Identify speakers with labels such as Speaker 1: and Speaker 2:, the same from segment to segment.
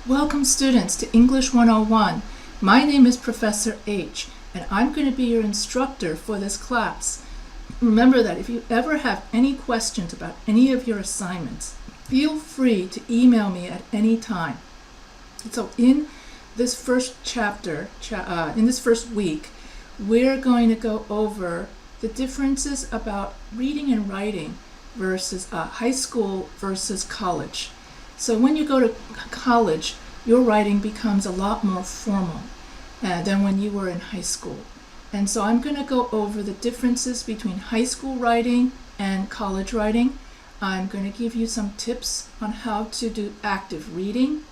Speaker 1: Welcome students to English 101. My name is Professor H, and I'm going to be your instructor for this class. Remember that if you ever have any questions about any of your assignments, feel free to email me at any time. So in this first chapter, in this first week, we're going to go over the differences about reading and writing versus high school versus college. So when you go to college, your writing becomes a lot more formal than when you were in high school. And so I'm going to go over the differences between high school writing and college writing. I'm going to give you some tips on how to do active reading,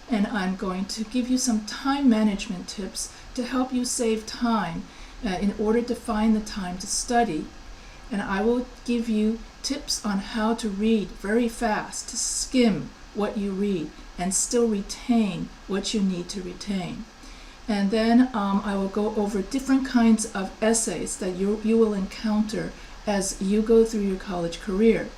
Speaker 1: and I'm going to give you some time management tips to help you save time in order to find the time to study. And I will give you tips on how to read very fast, to skim what you read and still retain what you need to retain. And then I will go over different kinds of essays that you will encounter as you go through your college career.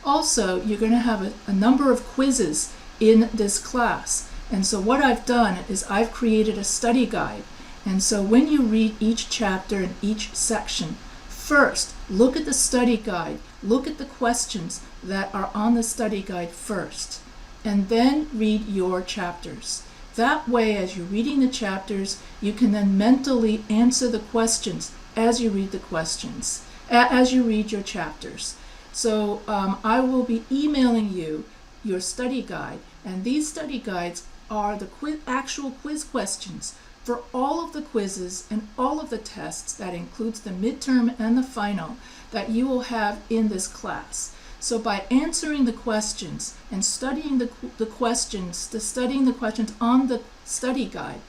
Speaker 1: Also, you're going to have a number of quizzes in this class. And so what I've done is I've created a study guide. And so when you read each chapter and each section, first, look at the study guide. Look at the questions that are on the study guide first, and then read your chapters. That way, as you're reading the chapters, you can then mentally answer the questions as you read the questions, as you read your chapters. So I will be emailing you your study guide, and these study guides are the actual quiz questions for all of the quizzes and all of the tests. That includes the midterm and the final that you will have in this class. So by answering the questions and studying the questions on the study guide,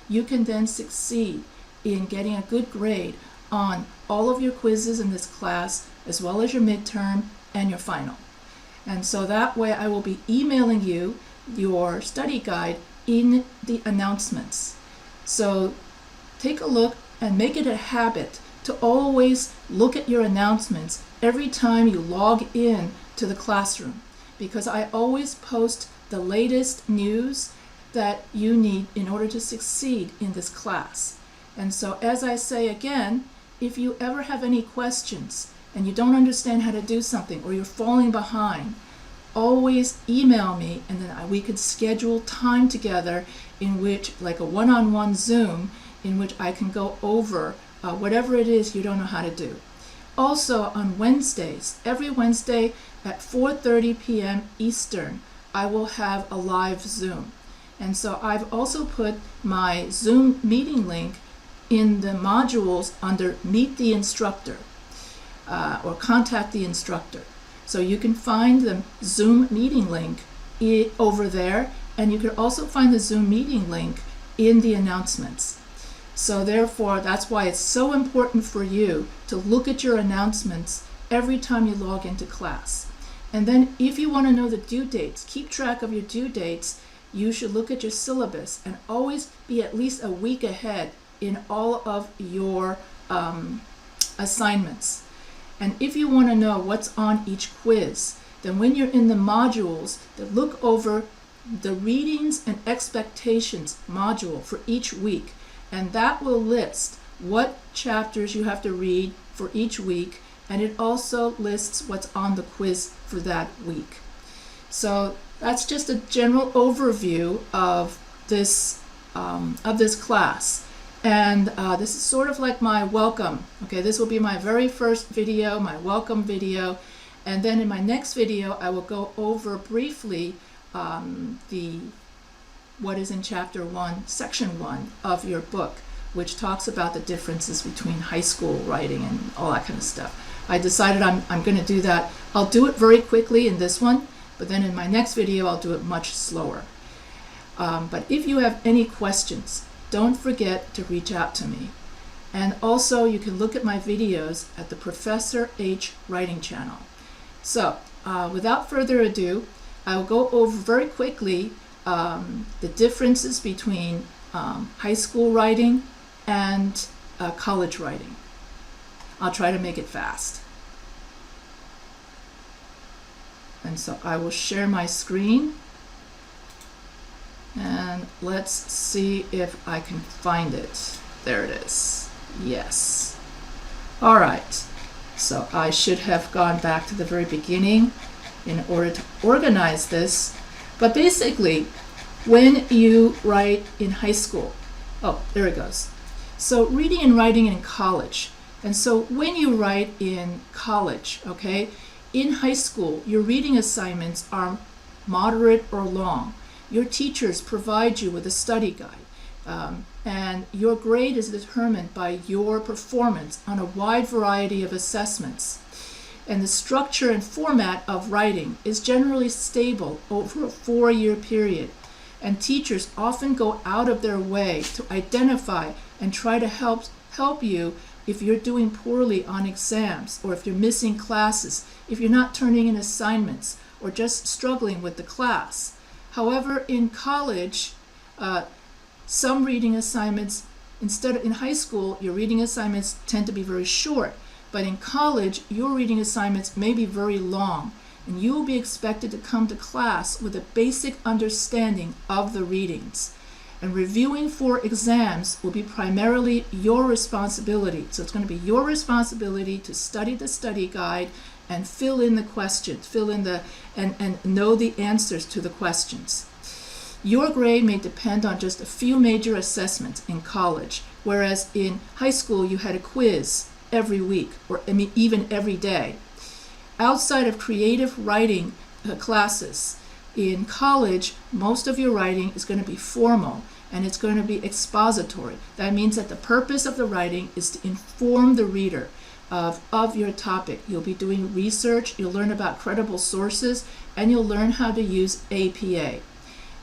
Speaker 1: you can then succeed in getting a good grade on all of your quizzes in this class, as well as your midterm and your final. And so that way I will be emailing you your study guide in the announcements. So take a look and make it a habit to always look at your announcements every time you log in to the classroom, because I always post the latest news that you need in order to succeed in this class. And so as I say again, if you ever have any questions and you don't understand how to do something, or you're falling behind, always email me, and then we could schedule time together in which, like a one-on-one Zoom, in which I can go over whatever it is you don't know how to do. Also on Wednesdays, every Wednesday at 4:30 p.m. Eastern, I will have a live Zoom. And so I've also put my Zoom meeting link in the modules under Meet the Instructor or Contact the Instructor. So you can find the Zoom meeting link over there, and you can also find the Zoom meeting link in the announcements. So therefore, that's why it's so important for you to look at your announcements every time you log into class. And then if you want to know the due dates, keep track of your due dates, you should look at your syllabus and always be at least a week ahead in all of your assignments. And if you want to know what's on each quiz, then when you're in the modules, then look over the readings and expectations module for each week. And that will list what chapters you have to read for each week, and it also lists what's on the quiz for that week. So that's just a general overview of this class. And this is sort of like my welcome. Okay, this will be my very first video, my welcome video. And then in my next video, I will go over briefly what is in chapter 1, section 1 of your book, which talks about the differences between high school writing and all that kind of stuff. I decided I'm going to do that. I'll do it very quickly in this one, but then in my next video, I'll do it much slower. But if you have any questions, don't forget to reach out to me. And also, you can look at my videos at the Professor H Writing channel. So, without further ado, I will go over very quickly the differences between high school writing and college writing. I'll try to make it fast. And so I will share my screen. And let's see if I can find it. There it is. Yes. All right. So I should have gone back to the very beginning in order to organize this. But basically, when you write in high school, oh, there it goes. So reading and writing in college. And so when you write in college, okay, in high school, your reading assignments are moderate or long. Your teachers provide you with a study guide, and your grade is determined by your performance on a wide variety of assessments. And the structure and format of writing is generally stable over a 4-year period. And teachers often go out of their way to identify and try to help you if you're doing poorly on exams, or if you're missing classes, if you're not turning in assignments, or just struggling with the class. However, in college, some reading assignments, instead of in high school, your reading assignments tend to be very short. But in college, your reading assignments may be very long, and you will be expected to come to class with a basic understanding of the readings. And reviewing for exams will be primarily your responsibility. So it's going to be your responsibility to study the study guide and fill in the questions, and know the answers to the questions. Your grade may depend on just a few major assessments in college, whereas in high school you had a quiz every week, or even every day. Outside of creative writing classes, in college, most of your writing is going to be formal, and it's going to be expository. That means that the purpose of the writing is to inform the reader of your topic. You'll be doing research, you'll learn about credible sources, and you'll learn how to use APA.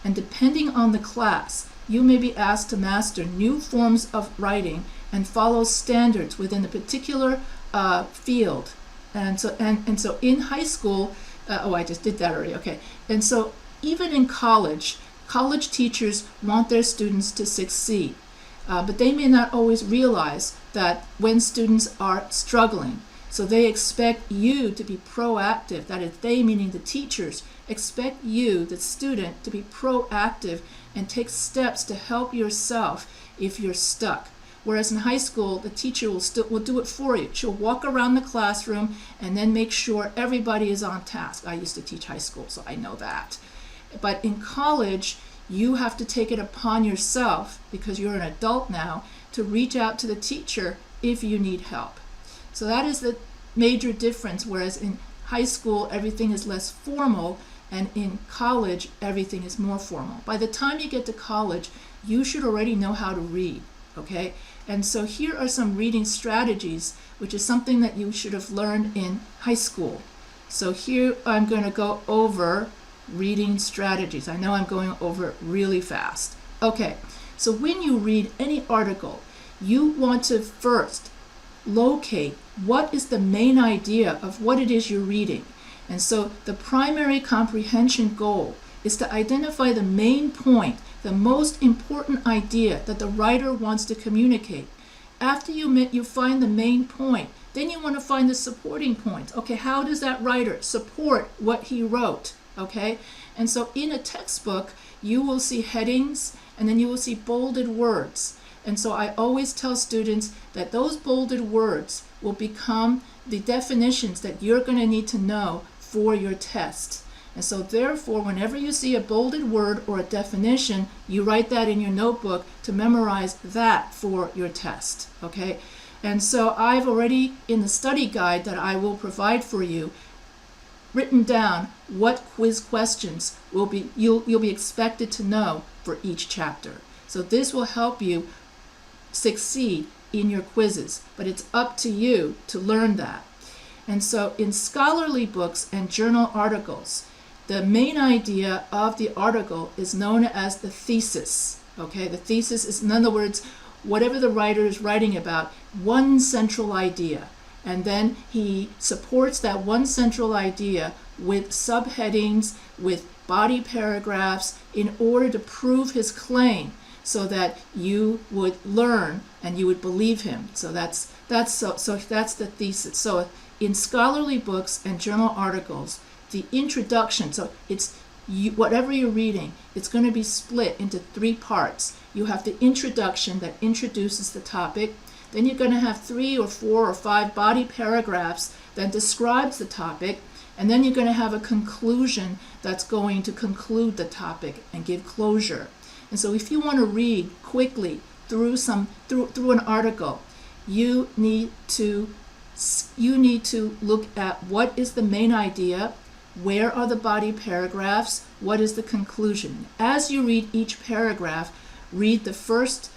Speaker 1: And depending on the class, you may be asked to master new forms of writing and follow standards within a particular field. And so in high school, I just did that already, okay. And so even in college teachers want their students to succeed, but they may not always realize that when students are struggling. So they expect you to be proactive. That is, they, meaning the teachers, expect you, the student, to be proactive and take steps to help yourself if you're stuck. Whereas in high school, the teacher will do it for you. She'll walk around the classroom and then make sure everybody is on task. I used to teach high school, so I know that. But in college, you have to take it upon yourself, because you're an adult now, to reach out to the teacher if you need help. So that is the major difference, whereas in high school, everything is less formal, and in college, everything is more formal. By the time you get to college, you should already know how to read, okay? And so here are some reading strategies, which is something that you should have learned in high school. So here I'm going to go over reading strategies. I know I'm going over it really fast. Okay, so when you read any article, you want to first locate what is the main idea of what it is you're reading. And so the primary comprehension goal is to identify the main point, the most important idea that the writer wants to communicate. After you find the main point, then you want to find the supporting points. Okay, how does that writer support what he wrote? Okay, and so in a textbook, you will see headings, and then you will see bolded words. And so I always tell students that those bolded words will become the definitions that you're going to need to know for your test. And so therefore, whenever you see a bolded word or a definition, you write that in your notebook to memorize that for your test, okay? And so I've already, in the study guide that I will provide for you, written down what quiz questions you'll be expected to know for each chapter. So this will help you succeed in your quizzes, but it's up to you to learn that. And so in scholarly books and journal articles, the main idea of the article is known as the thesis. Okay, the thesis is, in other words, whatever the writer is writing about, one central idea. And then he supports that one central idea with subheadings, with body paragraphs, in order to prove his claim, so that you would learn and you would believe him. So that's the thesis. So in scholarly books and journal articles, the introduction, so it's whatever you're reading, it's going to be split into 3 parts. You have the introduction that introduces the topic. Then you're going to have 3 or 4 or 5 body paragraphs that describes the topic. And then you're going to have a conclusion that's going to conclude the topic and give closure. And so if you want to read quickly through an article, you need to look at what is the main idea, where are the body paragraphs, what is the conclusion. As you read each paragraph, read the first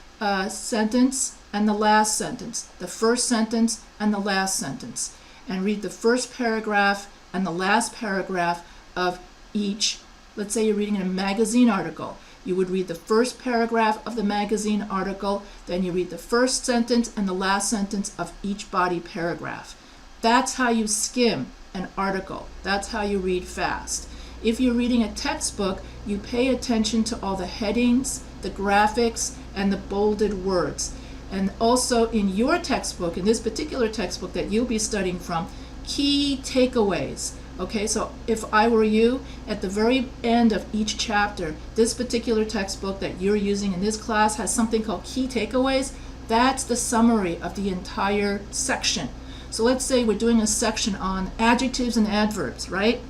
Speaker 1: sentence and the last sentence, the first sentence and the last sentence, and read the first paragraph and the last paragraph of each. Let's say you're reading a magazine article. You would read the first paragraph of the magazine article, then you read the first sentence and the last sentence of each body paragraph. That's how you skim an article. That's how you read fast. If you're reading a textbook, you pay attention to all the headings, the graphics, and the bolded words. And also in your textbook, in this particular textbook that you'll be studying from, key takeaways. Okay, so if I were you, at the very end of each chapter, this particular textbook that you're using in this class has something called key takeaways. That's the summary of the entire section. So let's say we're doing a section on adjectives and adverbs, right?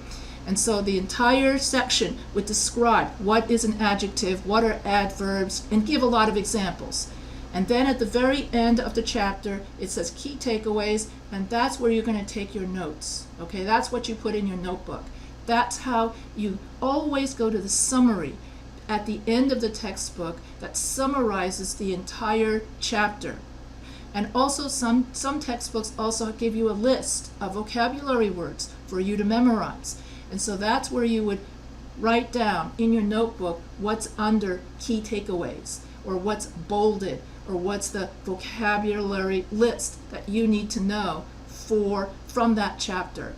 Speaker 1: And so the entire section would describe what is an adjective, what are adverbs, and give a lot of examples. And then at the very end of the chapter, it says key takeaways, and that's where you're going to take your notes. Okay, that's what you put in your notebook. That's how you always go to the summary at the end of the textbook that summarizes the entire chapter. And also some textbooks also give you a list of vocabulary words for you to memorize. And so that's where you would write down in your notebook what's under key takeaways, or what's bolded, or what's the vocabulary list that you need to know from that chapter.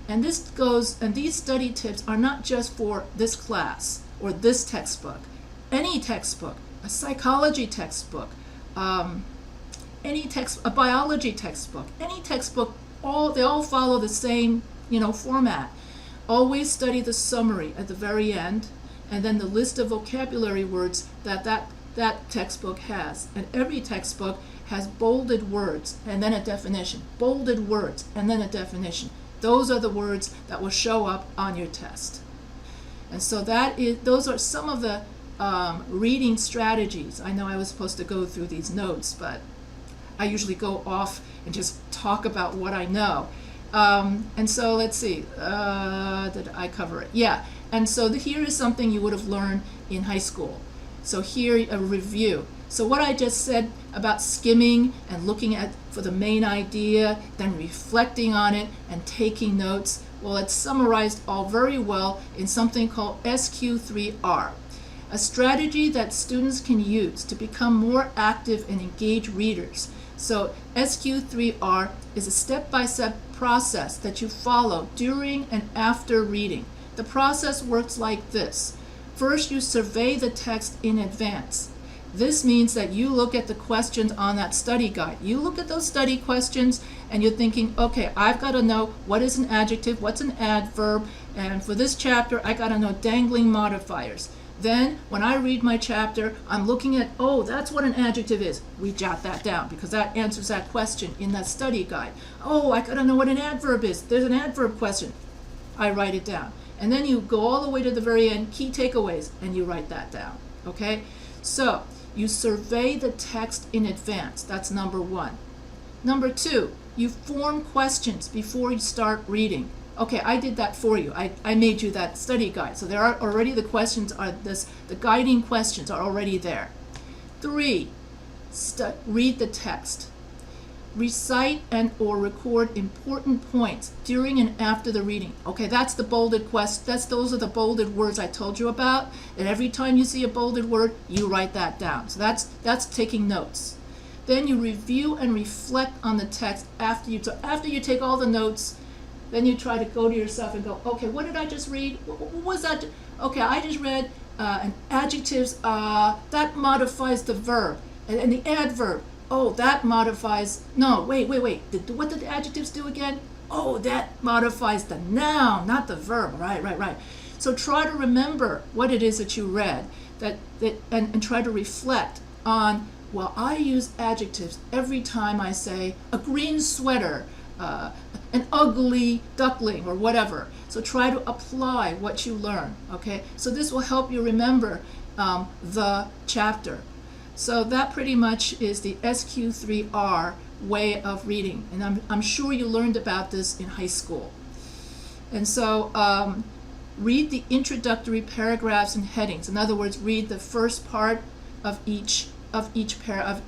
Speaker 1: And these study tips are not just for this class or this textbook. Any textbook, a psychology textbook, a biology textbook, any textbook, they all follow the same, format. Always study the summary at the very end, and then the list of vocabulary words that textbook has. And every textbook has bolded words and then a definition. Bolded words and then a definition. Those are the words that will show up on your test. And so those are some of the reading strategies. I know I was supposed to go through these notes, but I usually go off and just talk about what I know. And so let's see, did I cover it? Yeah, and so here is something you would have learned in high school. So here, a review. So what I just said about skimming and looking for the main idea, then reflecting on it and taking notes, well, it's summarized all very well in something called SQ3R, a strategy that students can use to become more active and engaged readers. So SQ3R is a step-by-step process that you follow during and after reading. The process works like this. First, you survey the text in advance. This means that you look at the questions on that study guide. You look at those study questions and you're thinking, okay, I've got to know what is an adjective, what's an adverb, and for this chapter, I got to know dangling modifiers. Then, when I read my chapter, I'm looking at, oh, that's what an adjective is. We jot that down because that answers that question in that study guide. Oh, I got to know what an adverb is. There's an adverb question. I write it down. And then you go all the way to the very end, key takeaways, and you write that down, okay? So you survey the text in advance. That's number 1. Number 2, you form questions before you start reading. Okay, I did that for you. I made you that study guide. So there are already the guiding questions are already there. 3, read the text. Recite and or record important points during and after the reading. Okay, that's the bolded those are the bolded words I told you about. And every time you see a bolded word, you write that down. So that's taking notes. Then you review and reflect on the text after you take all the notes. Then you try to go to yourself and go, okay, what did I just read? What was that? Okay, I just read an adjectives, that modifies the verb. And the adverb, oh, that modifies, no, wait. What did the adjectives do again? Oh, that modifies the noun, not the verb. Right. So try to remember what it is that you read, and try to reflect on, well, I use adjectives every time I say a green sweater, an ugly duckling, or whatever. So try to apply what you learn, okay? So this will help you remember the chapter. So that pretty much is the SQ3R way of reading. And I'm sure you learned about this in high school. And so read the introductory paragraphs and headings. In other words, read the first part of each paragraph.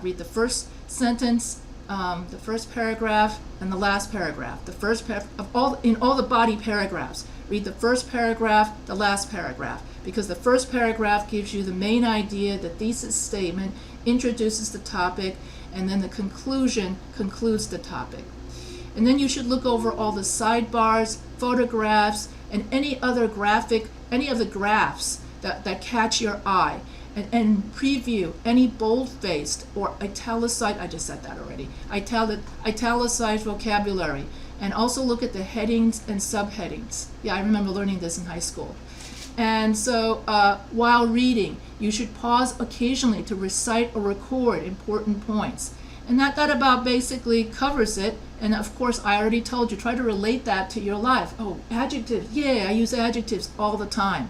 Speaker 1: Read the first sentence, the first paragraph, and the last paragraph. The first in all the body paragraphs. Read the first paragraph, the last paragraph, because the first paragraph gives you the main idea, the thesis statement, introduces the topic, and then the conclusion concludes the topic. And then you should look over all the sidebars, photographs, and any of the graphs that catch your eye, and preview any bold-faced or italicized, I just said that already, italicized vocabulary, and also look at the headings and subheadings. Yeah, I remember learning this in high school. And so while reading, you should pause occasionally to recite or record important points. And that about basically covers it. And of course, I already told you, try to relate that to your life. Oh, adjectives. Yeah, I use adjectives all the time.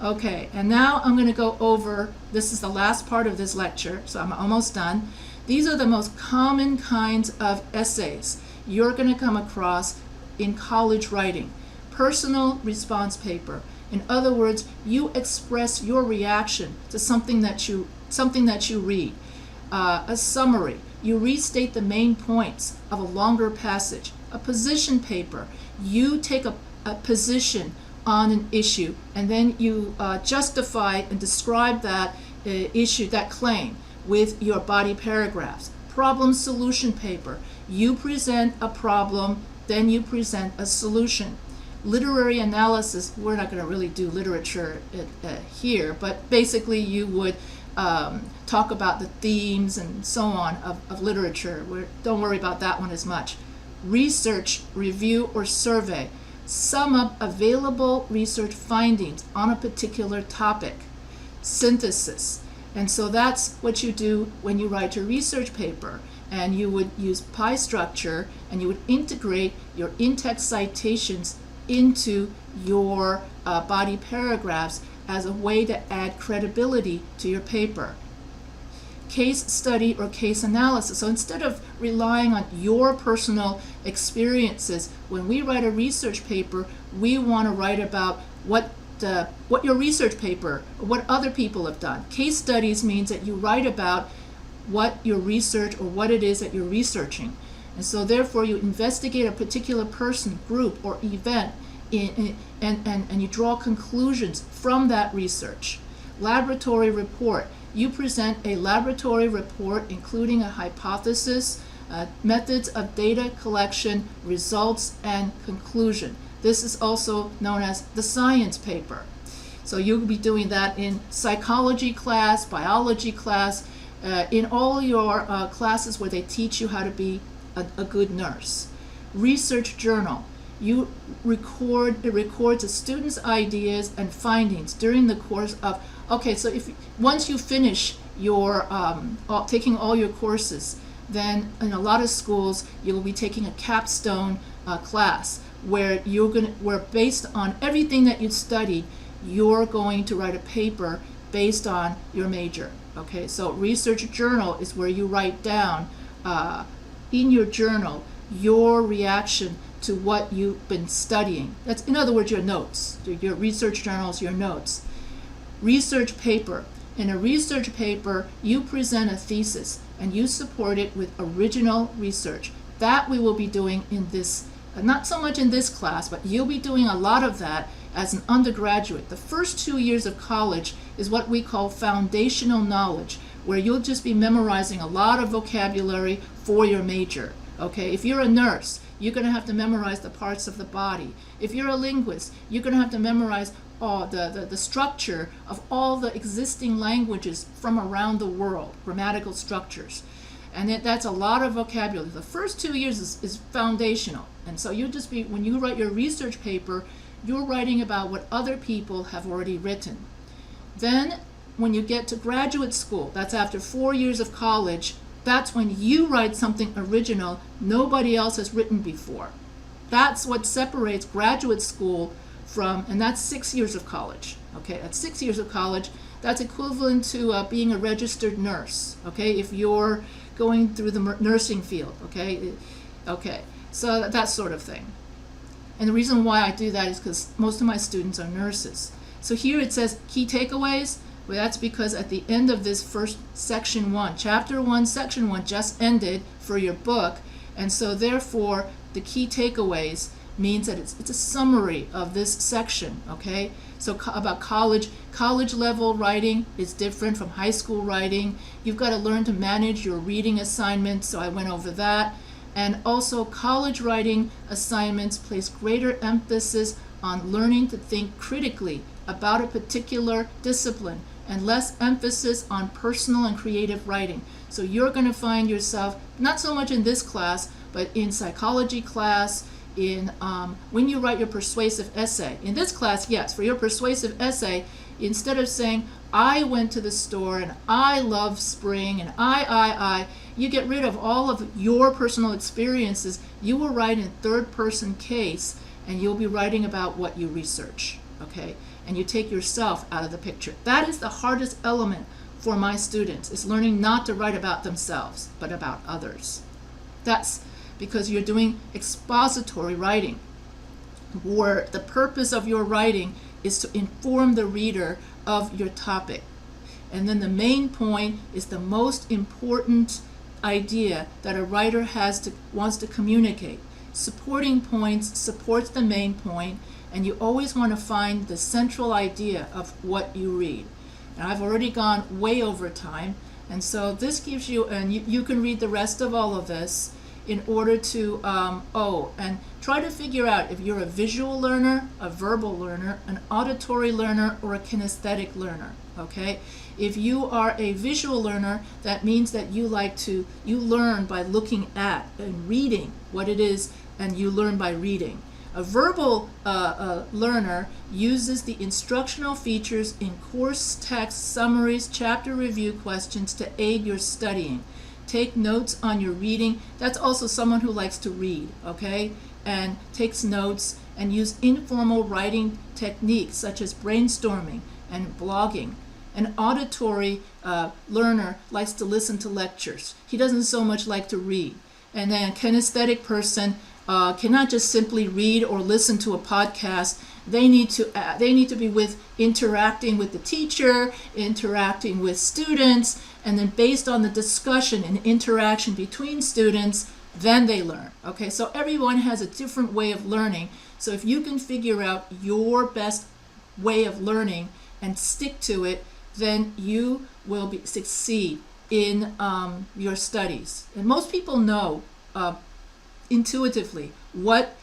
Speaker 1: Okay, and now I'm going to go over, this is the last part of this lecture, so I'm almost done. These are the most common kinds of essays you're going to come across in college writing. Personal response paper. In other words, you express your reaction to something that you read. A summary. You restate the main points of a longer passage. A position paper. You take a position on an issue, and then you justify and describe that issue, that claim, with your body paragraphs. Problem solution paper. You present a problem, then you present a solution. Literary analysis, we're not going to really do literature here, but basically you would talk about the themes and so on of literature. Don't worry about that one as much. Research, review, or survey. Sum up available research findings on a particular topic. Synthesis. And so that's what you do when you write your research paper. And you would use pie structure, and you would integrate your in-text citations into your body paragraphs as a way to add credibility to your paper. Case study or case analysis. So instead of relying on your personal experiences, when we write a research paper, we want to write about what your research paper, or what other people have done. Case studies means that you write about what your research, or what it is that you're researching. And so therefore you investigate a particular person, group, or event, and you draw conclusions from that research. Laboratory report. You present a laboratory report including a hypothesis, methods of data collection, results, and conclusion. This is also known as the science paper. So you'll be doing that in psychology class, biology class, in all your classes where they teach you how to be a good nurse. Research journal. It records a student's ideas and findings during the course of, okay, so once you finish your taking all your courses, then in a lot of schools you'll be taking a capstone class where where based on everything that you studied, you're going to write a paper based on your major. Okay, so research journal is where you write down in your journal your reaction to what you've been studying. That's, in other words, your notes. Your research journals, your notes. Research paper. In a research paper, you present a thesis and you support it with original research. That we will be doing in this, not so much in this class, but you'll be doing a lot of that as an undergraduate. The first 2 years of college is what we call foundational knowledge, where you'll just be memorizing a lot of vocabulary for your major. Okay, if you're a nurse, you're going to have to memorize the parts of the body. If you're a linguist, you're going to have to memorize the structure of all the existing languages from around the world, grammatical structures. And that's a lot of vocabulary. The first 2 years is foundational. And so you'll just be, when you write your research paper, you're writing about what other people have already written. Then when you get to graduate school, that's after 4 years of college, that's when you write something original nobody else has written before. That's what separates graduate school from, and that's 6 years of college. Okay, that's 6 years of college. That's equivalent to being a registered nurse. Okay, if you're going through the nursing field. Okay, so that sort of thing. And the reason why I do that is because most of my students are nurses. So here it says key takeaways. Well, that's because at the end of this first section 1, chapter 1, section 1 just ended for your book, and so therefore the key takeaways means that it's a summary of this section. Okay, so about college level writing is different from high school writing. You've got to learn to manage your reading assignments, so I went over that. And also college writing assignments place greater emphasis on learning to think critically about a particular discipline and less emphasis on personal and creative writing. So you're going to find yourself, not so much in this class, but in psychology class, in when you write your persuasive essay. In this class, yes, for your persuasive essay, instead of saying, I went to the store and I love spring and you get rid of all of your personal experiences. You will write in third person case, and you'll be writing about what you research, okay? And you take yourself out of the picture. That is the hardest element for my students, is learning not to write about themselves, but about others. That's because you're doing expository writing, where the purpose of your writing is to inform the reader of your topic. And then the main point is the most important idea that a writer wants to communicate. Supporting points supports the main point, and you always want to find the central idea of what you read. And I've already gone way over time, and so this gives you, and you can read the rest of all of this in order to, and try to figure out if you're a visual learner, a verbal learner, an auditory learner, or a kinesthetic learner, okay? If you are a visual learner, that means that you learn by looking at and reading what it is, and you learn by reading. A verbal learner uses the instructional features in course text, summaries, chapter review questions to aid your studying. Take notes on your reading. That's also someone who likes to read, okay? And takes notes and use informal writing techniques such as brainstorming and blogging. An auditory learner likes to listen to lectures. He doesn't so much like to read. And then a kinesthetic person cannot just simply read or listen to a podcast. They need to be interacting with the teacher, interacting with students, and then based on the discussion and interaction between students, then they learn. Okay, so everyone has a different way of learning. So if you can figure out your best way of learning and stick to it, then you will succeed in your studies. And most people know intuitively what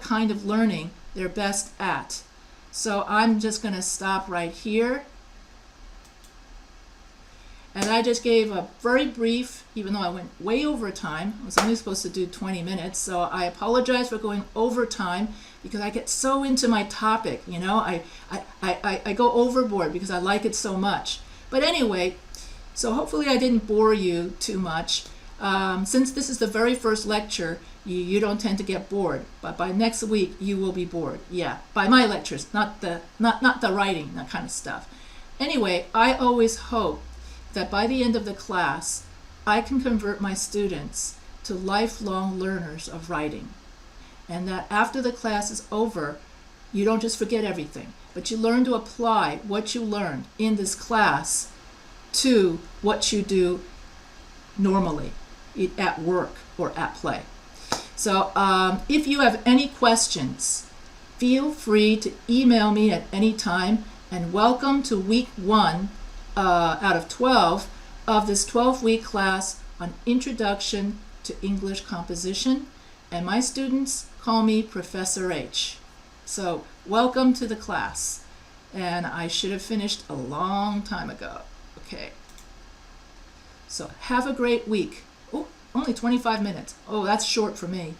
Speaker 1: kind of learning they're best at. So I'm just going to stop right here. And I just gave a very brief, even though I went way over time. I was only supposed to do 20 minutes, so I apologize for going over time because I get so into my topic, you know. I go overboard because I like it so much. But anyway, so hopefully I didn't bore you too much. Since this is the very first lecture, you don't tend to get bored. But by next week, you will be bored. Yeah, by my lectures, not the writing, that kind of stuff. Anyway, I always hope that by the end of the class, I can convert my students to lifelong learners of writing. And that after the class is over, you don't just forget everything, but you learn to apply what you learned in this class to what you do normally at work or at play. So if you have any questions, feel free to email me at any time, and welcome to week 1 out of 12 of this 12-week class on Introduction to English Composition, and my students call me Professor H. So welcome to the class, and I should have finished a long time ago. Okay, so have a great week. Oh, only 25 minutes. Oh, that's short for me.